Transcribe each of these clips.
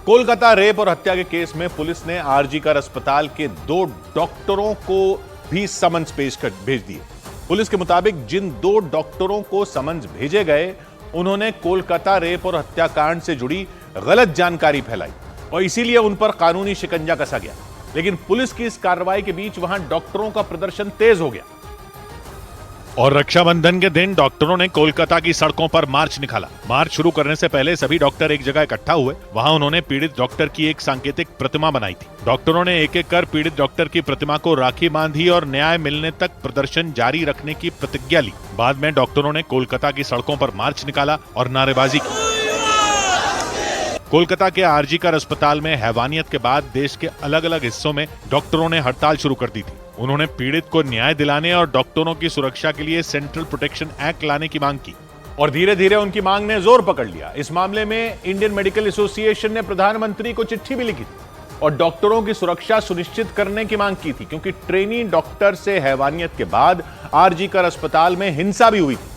Kolkata rape और हत्या के केस में पुलिस ने आरजीकर अस्पताल के 2 डॉक्टरों को भी समन्स भेज दिए। पुलिस के मुताबिक जिन 2 डॉक्टरों को समन्स भेजे गए, उन्होंने कोलकाता रेप और हत्याकांड से जुड़ी गलत जानकारी फैलाई और इसीलिए उन पर कानूनी शिकंजा कसा गया। लेकिन पुलिस की इस कार्रवाई के बीच वहां डॉक्टरों का प्रदर्शन तेज हो गया और रक्षाबंधन के दिन डॉक्टरों ने कोलकाता की सड़कों पर मार्च निकाला। मार्च शुरू करने से पहले सभी डॉक्टर एक जगह इकट्ठा हुए। वहां उन्होंने पीड़ित डॉक्टर की एक सांकेतिक प्रतिमा बनाई थी। डॉक्टरों ने एक एक कर पीड़ित डॉक्टर की प्रतिमा को राखी बांधी और न्याय मिलने तक प्रदर्शन जारी रखने की प्रतिज्ञा ली। बाद में डॉक्टरों ने कोलकाता की सड़कों पर मार्च निकाला और नारेबाजी की। कोलकाता के आरजीकर अस्पताल में हैवानियत के बाद देश के अलग अलग हिस्सों में डॉक्टरों ने हड़ताल शुरू कर दी थी। उन्होंने पीड़ित को न्याय दिलाने और डॉक्टरों की सुरक्षा के लिए सेंट्रल प्रोटेक्शन एक्ट लाने की मांग की और धीरे धीरे उनकी मांग ने जोर पकड़ लिया। इस मामले में इंडियन मेडिकल एसोसिएशन ने प्रधानमंत्री को चिट्ठी भी लिखी थी और डॉक्टरों की सुरक्षा सुनिश्चित करने की मांग की थी, क्योंकि ट्रेनी डॉक्टर से हैवानियत के बाद आरजीकर अस्पताल में हिंसा भी हुई थी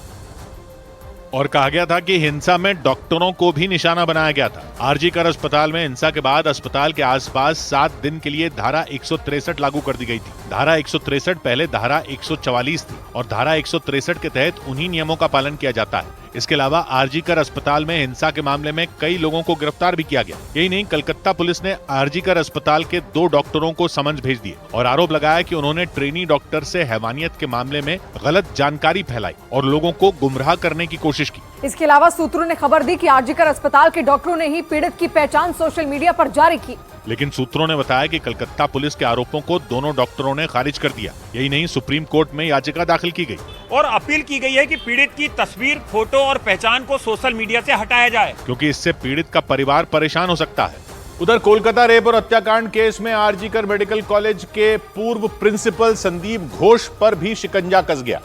और कहा गया था कि हिंसा में डॉक्टरों को भी निशाना बनाया गया था। आरजीकर अस्पताल में हिंसा के बाद अस्पताल के आसपास 7 दिन के लिए धारा 163 लागू कर दी गई थी। धारा 163 पहले धारा 144 थी और धारा 163 के तहत उन्हीं नियमों का पालन किया जाता है। इसके अलावा आरजीकर अस्पताल में हिंसा के मामले में कई लोगों को गिरफ्तार भी किया गया। यही नहीं, कलकत्ता पुलिस ने आरजीकर अस्पताल के 2 डॉक्टरों को समन्स भेज दिए और आरोप लगाया कि उन्होंने ट्रेनी डॉक्टर से हैवानियत के मामले में गलत जानकारी फैलाई और लोगों को गुमराह करने की कोशिश की। इसके अलावा सूत्रों ने खबर दी कि आरजीकर अस्पताल के डॉक्टरों ने ही पीड़ित की पहचान सोशल मीडिया पर जारी की। लेकिन सूत्रों ने बताया कि कलकत्ता पुलिस के आरोपों को दोनों डॉक्टरों ने खारिज कर दिया। यही नहीं, सुप्रीम कोर्ट में याचिका दाखिल की गई और अपील की गई है कि पीड़ित की तस्वीर, फोटो और पहचान को सोशल मीडिया से हटाया जाए, क्योंकि इससे पीड़ित का परिवार परेशान हो सकता है। उधर कोलकाता रेप और हत्याकांड केस में आरजीकर मेडिकल कॉलेज के पूर्व प्रिंसिपल संदीप घोष पर भी शिकंजा कस गया।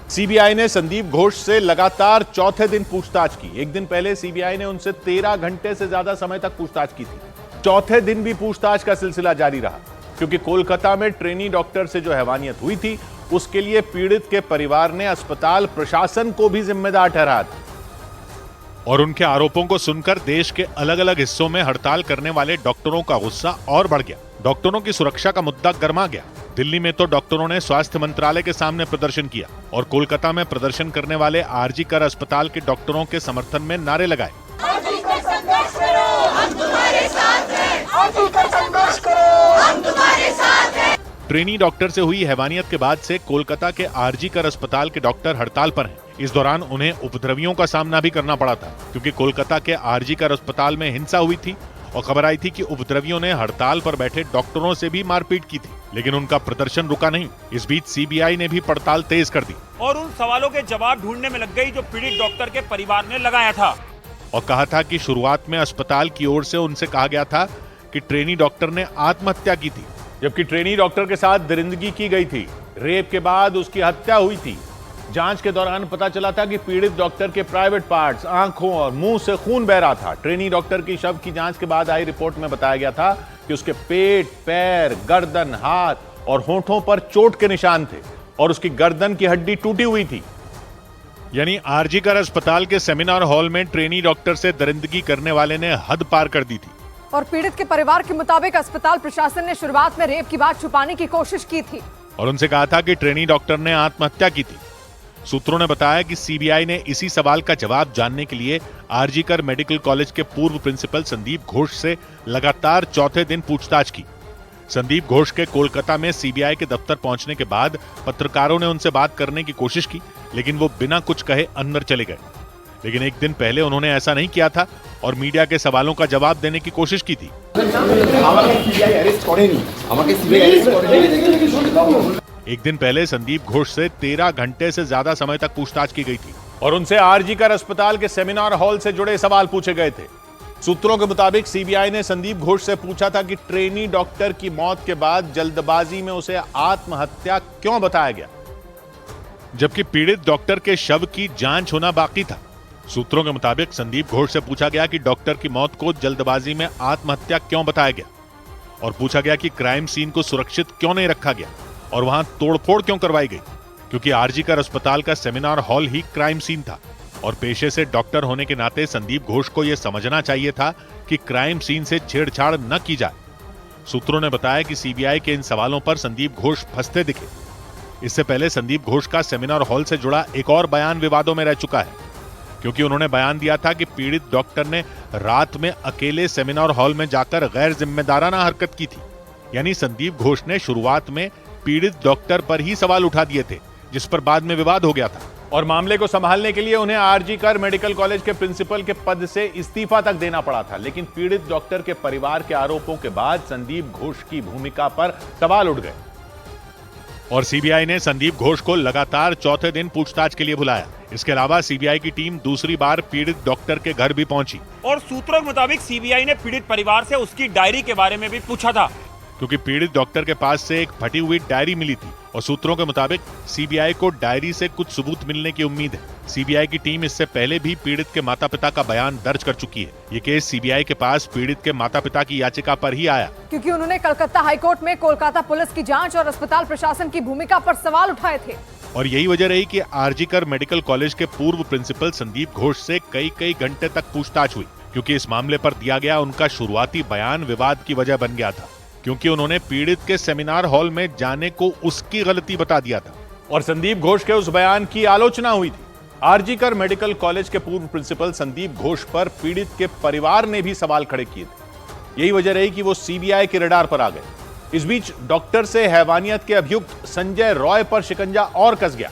सीबीआई ने संदीप घोष से लगातार चौथे दिन पूछताछ की। एक दिन पहले सीबीआई ने उनसे 13 घंटे से ज्यादा समय तक पूछताछ की थी। चौथे दिन भी पूछताछ का सिलसिला जारी रहा, क्योंकि कोलकाता में ट्रेनी डॉक्टर से जो हैवानियत हुई थी, उसके लिए पीड़ित के परिवार ने अस्पताल प्रशासन को भी जिम्मेदार ठहराया था और उनके आरोपों को सुनकर देश के अलग अलग हिस्सों में हड़ताल करने वाले डॉक्टरों का गुस्सा और बढ़ गया। डॉक्टरों की सुरक्षा का मुद्दा गर्मा गया। दिल्ली में तो डॉक्टरों ने स्वास्थ्य मंत्रालय के सामने प्रदर्शन किया और कोलकाता में प्रदर्शन करने वाले आरजीकर अस्पताल के डॉक्टरों के समर्थन में नारे लगाए। ट्रेनी डॉक्टर से हुई हैवानियत के बाद से कोलकाता के आरजीकर अस्पताल के डॉक्टर हड़ताल पर हैं। इस दौरान उन्हें उपद्रवियों का सामना भी करना पड़ा था, क्योंकि कोलकाता के आरजीकर अस्पताल में हिंसा हुई थी और खबर आई थी कि उपद्रवियों ने हड़ताल पर बैठे डॉक्टरों से भी मारपीट की थी। लेकिन उनका प्रदर्शन रुका नहीं। इस बीच सीबीआई ने भी पड़ताल तेज कर दी और उन सवालों के जवाब ढूंढने में लग गई जो पीड़ित डॉक्टर के परिवार ने लगाया था और कहा था कि शुरुआत में अस्पताल की ओर से उनसे कहा गया था कि ट्रेनी डॉक्टर ने आत्महत्या की थी, जबकि ट्रेनी डॉक्टर के साथ दरिंदगी की गई थी। रेप के बाद उसकी हत्या हुई थी। जांच के दौरान पता चला था कि पीड़ित डॉक्टर के प्राइवेट पार्ट्स, आंखों और मुंह से खून बह रहा था। ट्रेनी डॉक्टर की शव की जांच के बाद आई रिपोर्ट में बताया गया था कि उसके पेट, पैर, गर्दन, हाथ और होठों पर चोट के निशान थे और उसकी गर्दन की हड्डी टूटी हुई थी। यानी आरजीकर अस्पताल के सेमिनार हॉल में ट्रेनी डॉक्टर से दरिंदगी करने वाले ने हद पार कर दी थी। और पीड़ित के परिवार के मुताबिक अस्पताल प्रशासन ने शुरुआत में रेप की बात छुपाने की कोशिश की थी और उनसे कहा था कि ट्रेनी डॉक्टर ने आत्महत्या की थी। सूत्रों ने बताया कि सीबीआई ने इसी सवाल का जवाब जानने के लिए आरजीकर मेडिकल कॉलेज के पूर्व प्रिंसिपल संदीप घोष से लगातार चौथे दिन पूछताछ की। संदीप घोष के कोलकाता में सीबीआई के दफ्तर पहुंचने के बाद पत्रकारों ने उनसे बात करने की कोशिश की, लेकिन वो बिना कुछ कहे अंदर चले गए। लेकिन एक दिन पहले उन्होंने ऐसा नहीं किया था और मीडिया के सवालों का जवाब देने की कोशिश की थी। एक दिन पहले संदीप घोष से 13 घंटे से ज्यादा समय तक पूछताछ की गई थी और उनसे आरजीकर अस्पताल के सेमिनार हॉल से जुड़े सवाल पूछे गए थे। सूत्रों के मुताबिक सीबीआई ने संदीप घोष से पूछा था कि ट्रेनी डॉक्टर की मौत के बाद जल्दबाजी में उसे आत्महत्या क्यों बताया गया, जबकि पीड़ित डॉक्टर के शव की जांच होना बाकी था। सूत्रों के मुताबिक संदीप घोष से पूछा गया कि डॉक्टर की मौत को जल्दबाजी में आत्महत्या क्यों बताया गया और पूछा गया कि क्राइम सीन को सुरक्षित क्यों नहीं रखा गया और वहां तोड़फोड़ क्यों करवाई गई, क्योंकि आरजीकर अस्पताल का सेमिनार हॉल ही क्राइम सीन था। और पेशे से डॉक्टर होने के नाते संदीप घोष को यह समझना चाहिए था कि क्राइम सीन से छेड़छाड़ न की जाए। सूत्रों ने बताया कि सीबीआई के इन सवालों पर संदीप घोष फंसते दिखे। इससे पहले संदीप घोष का सेमिनार हॉल से जुड़ा एक और बयान विवादों में रह चुका है, क्योंकि उन्होंने बयान दिया था कि पीड़ित डॉक्टर ने रात में अकेले सेमिनार हॉल में जाकर गैर जिम्मेदाराना हरकत की थी। यानी संदीप घोष ने शुरुआत में पीड़ित डॉक्टर पर ही सवाल उठा दिए थे, जिस पर बाद में विवाद हो गया था और मामले को संभालने के लिए उन्हें आरजी कर मेडिकल कॉलेज के प्रिंसिपल के पद से इस्तीफा तक देना पड़ा था। लेकिन पीड़ित डॉक्टर के परिवार के आरोपों के बाद संदीप घोष की भूमिका पर सवाल उठ गए और सीबीआई ने संदीप घोष को लगातार चौथे दिन पूछताछ के लिए बुलाया। इसके अलावा सीबीआई की टीम दूसरी बार पीड़ित डॉक्टर के घर भी पहुंची और सूत्रों के मुताबिक सीबीआई ने पीड़ित परिवार से उसकी डायरी के बारे में भी पूछा था, क्योंकि पीड़ित डॉक्टर के पास से एक फटी हुई डायरी मिली थी और सूत्रों के मुताबिक सीबीआई को डायरी से कुछ सबूत मिलने की उम्मीद है। सीबीआई की टीम इससे पहले भी पीड़ित के माता पिता का बयान दर्ज कर चुकी है। ये केस सीबीआई के पास पीड़ित के माता पिता की याचिका पर ही आया, क्योंकि उन्होंने कलकत्ता हाईकोर्ट में कोलकाता पुलिस की जांच और अस्पताल प्रशासन की भूमिका पर सवाल उठाए थे। और यही वजह रही कि आरजी कर मेडिकल कॉलेज के पूर्व प्रिंसिपल संदीप घोष से कई घंटे तक पूछताछ हुई, क्योंकि इस मामले पर दिया गया उनका शुरुआती बयान विवाद की वजह बन गया था, क्योंकि उन्होंने पीड़ित के सेमिनार हॉल में जाने को उसकी गलती बता दिया था और संदीप घोष के उस बयान की आलोचना हुई थी। आरजी कर मेडिकल कॉलेज के पूर्व प्रिंसिपल संदीप घोष पर पीड़ित के परिवार ने भी सवाल खड़े किए थे। यही वजह रही कि वो सीबीआई के रडार पर आ गए। इस बीच डॉक्टर से हैवानियत के अभियुक्त संजय रॉय पर शिकंजा और कस गया,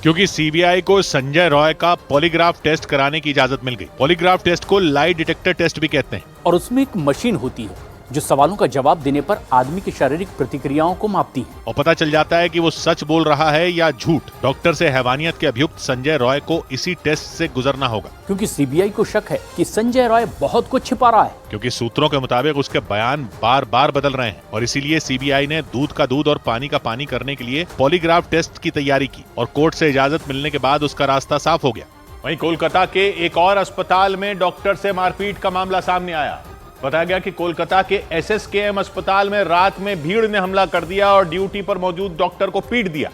क्योंकि सीबीआई को संजय रॉय का पॉलीग्राफ टेस्ट कराने की इजाजत मिल गई। पॉलीग्राफ टेस्ट को लाई डिटेक्टर टेस्ट भी कहते हैं और उसमें एक मशीन होती है जो सवालों का जवाब देने पर आदमी की शारीरिक प्रतिक्रियाओं को मापती है और पता चल जाता है कि वो सच बोल रहा है या झूठ। डॉक्टर से हैवानियत के अभियुक्त संजय रॉय को इसी टेस्ट से गुजरना होगा, क्योंकि सीबीआई को शक है कि संजय रॉय बहुत कुछ छिपा रहा है, क्योंकि सूत्रों के मुताबिक उसके बयान बार बार बदल रहे हैं और इसीलिए सीबीआई ने दूध का दूध और पानी का पानी करने के लिए पॉलीग्राफ टेस्ट की तैयारी की और कोर्ट से इजाजत मिलने के बाद उसका रास्ता साफ हो गया। वहीं कोलकाता के एक और अस्पताल में डॉक्टर से मारपीट का मामला सामने आया। बताया गया कि कोलकाता के एसएसकेएम अस्पताल में रात में भीड़ ने हमला कर दिया और ड्यूटी पर मौजूद डॉक्टर को पीट दिया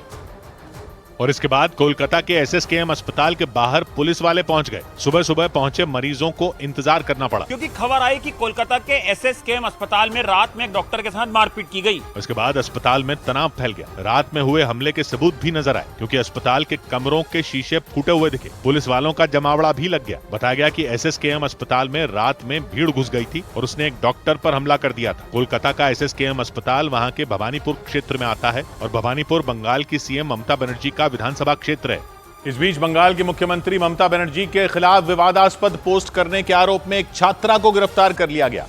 और इसके बाद कोलकाता के एसएसकेएम अस्पताल के बाहर पुलिस वाले पहुंच गए। सुबह सुबह पहुंचे मरीजों को इंतजार करना पड़ा, क्योंकि खबर आई कि कोलकाता के एसएसकेएम अस्पताल में रात में एक डॉक्टर के साथ मारपीट की गई। उसके बाद अस्पताल में तनाव फैल गया। रात में हुए हमले के सबूत भी नजर आए, क्योंकि अस्पताल के कमरों के शीशे फूटे हुए दिखे। पुलिस वालों का जमावड़ा भी लग गया। बताया गया कि एसएसकेएम अस्पताल में रात में भीड़ घुस गई थी और उसने एक डॉक्टर पर हमला कर दिया था। कोलकाता का एसएसकेएम अस्पताल वहाँ के भवानीपुर क्षेत्र में आता है और भवानीपुर बंगाल की सीएम ममता बनर्जी का विधानसभा क्षेत्र है। इस बीच बंगाल की मुख्यमंत्री ममता बनर्जी के खिलाफ विवादास्पद पोस्ट करने के आरोप में एक छात्रा को गिरफ्तार कर लिया गया।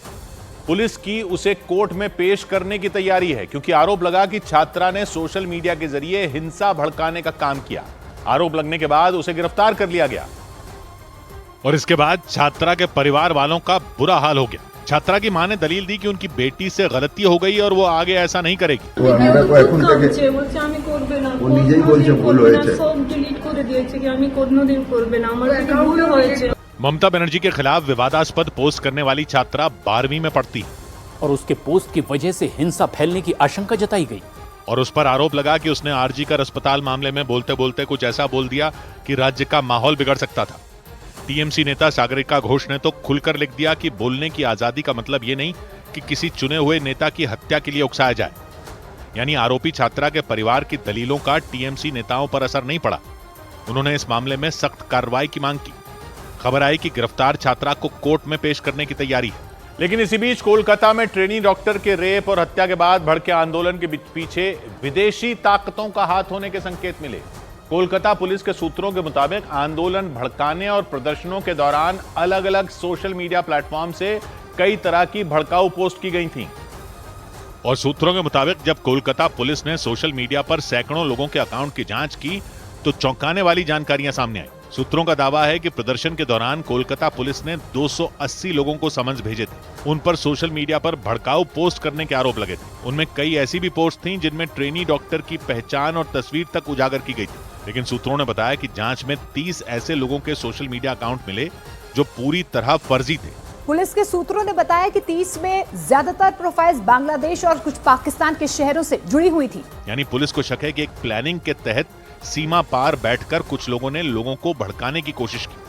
पुलिस की उसे कोर्ट में पेश करने की तैयारी है, क्योंकि आरोप लगा कि छात्रा ने सोशल मीडिया के जरिए हिंसा भड़काने का काम किया। आरोप लगने के बाद उसे गिरफ्तार कर लिया गया और इसके बाद छात्रा के परिवार वालों का बुरा हाल हो गया। छात्रा की मां ने दलील दी कि उनकी बेटी से गलती हो गई और वो आगे ऐसा नहीं करेगी। ममता बनर्जी के खिलाफ विवादास्पद पोस्ट करने वाली छात्रा 12वीं में पढ़ती और उसके पोस्ट की वजह से हिंसा फैलने की आशंका जताई गई और उस पर आरोप लगा कि उसने आरजी कर अस्पताल मामले में बोलते बोलते कुछ ऐसा बोल दिया कि राज्य का माहौल बिगड़ सकता था। टीएमसी नेता सागरिका घोष ने तो खुलकर लिख दिया कि बोलने की आजादी का मतलब ये नहीं कि किसी चुने हुए नेता की हत्या के लिए उकसाया जाए। यानी आरोपी छात्रा के परिवार की दलीलों का टीएमसी नेताओं पर असर नहीं पड़ा। उन्होंने इस मामले में सख्त कार्रवाई की मांग की। खबर आई कि गिरफ्तार छात्रा को कोर्ट में पेश करने की तैयारी है। लेकिन इसी बीच कोलकाता में ट्रेनी डॉक्टर के रेप और हत्या के बाद भड़के आंदोलन के पीछे विदेशी ताकतों का हाथ होने के संकेत मिले। कोलकाता पुलिस के सूत्रों के मुताबिक आंदोलन भड़काने और प्रदर्शनों के दौरान अलग अलग सोशल मीडिया प्लेटफॉर्म से कई तरह की भड़काऊ पोस्ट की गई थीं। और सूत्रों के मुताबिक जब कोलकाता पुलिस ने सोशल मीडिया पर सैकड़ों लोगों के अकाउंट की जांच की तो चौंकाने वाली जानकारियां सामने आई। सूत्रों का दावा है कि प्रदर्शन के दौरान कोलकाता पुलिस ने 280 लोगों को समन्स भेजे थे। उन पर सोशल मीडिया पर भड़काऊ पोस्ट करने के आरोप लगे थे। उनमें कई ऐसी भी पोस्ट थीं जिनमें ट्रेनी डॉक्टर की पहचान और तस्वीर तक उजागर की गई थी। लेकिन सूत्रों ने बताया कि जांच में 30 ऐसे लोगों के सोशल मीडिया अकाउंट मिले जो पूरी तरह फर्जी थे। पुलिस के सूत्रों ने बताया कि 30 में ज्यादातर प्रोफाइल्स बांग्लादेश और कुछ पाकिस्तान के शहरों से जुड़ी हुई थी। यानी पुलिस को शक है कि एक प्लानिंग के तहत सीमा पार बैठकर कुछ लोगों ने लोगों को भड़काने की कोशिश की।